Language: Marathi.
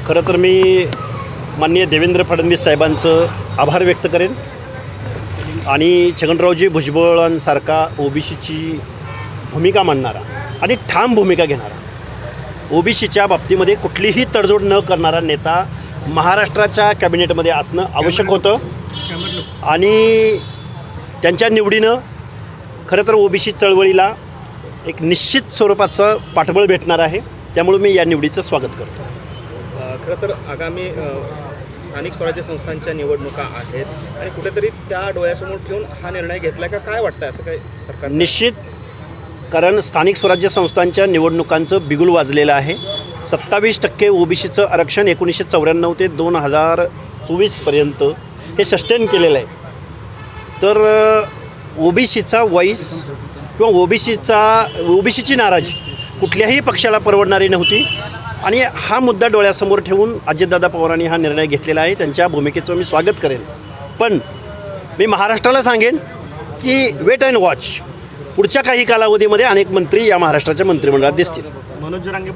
खरं तर मी माननीय देवेंद्र फडणवीस साहेबांचं आभार व्यक्त करेन आणि छगनरावजी भुजबळांसारखा ओबीसीची भूमिका मांडणारा आणि ठाम भूमिका घेणारा, ओबीसीच्या बाबतीमध्ये कुठलीही तडजोड न करणारा नेता महाराष्ट्राच्या कॅबिनेटमध्ये असणं आवश्यक होतं आणि त्यांच्या निवडीनं खरं तर ओबीसी चळवळीला एक निश्चित स्वरूपाचं पाठबळ भेटणार आहे. त्यामुळे मी या निवडीचं स्वागत करतो. खरं तर आगामी स्थानिक स्वराज्य संस्थांच्या निवडणुका आहेत आणि कुठेतरी त्या डोळ्यासमोर ठेवून हा निर्णय घेतला का, काय वाटतं असं काही सरकार? निश्चित, कारण स्थानिक स्वराज्य संस्थांच्या निवडणुकांचं बिगुल वाजलेलं आहे. 27% ओबीसीचं आरक्षण 1994 ते 2024पर्यंत हे सस्टेन केलेलं आहे. तर ओबीसीचा वॉईस किंवा ओबीसीची नाराजी कुठल्याही पक्षाला परवडणारी नव्हती आणि हा मुद्दा डोळ्यासमोर ठेवून अजितदादा पवारांनी हा निर्णय घेतलेला आहे. त्यांच्या भूमिकेचं मी स्वागत करेन. पण मी महाराष्ट्राला सांगेन की वेट अँड वॉच. पुढच्या काही कालावधीमध्ये अनेक मंत्री या महाराष्ट्राच्या मंत्रिमंडळात दिसतील. मनोज जरांगे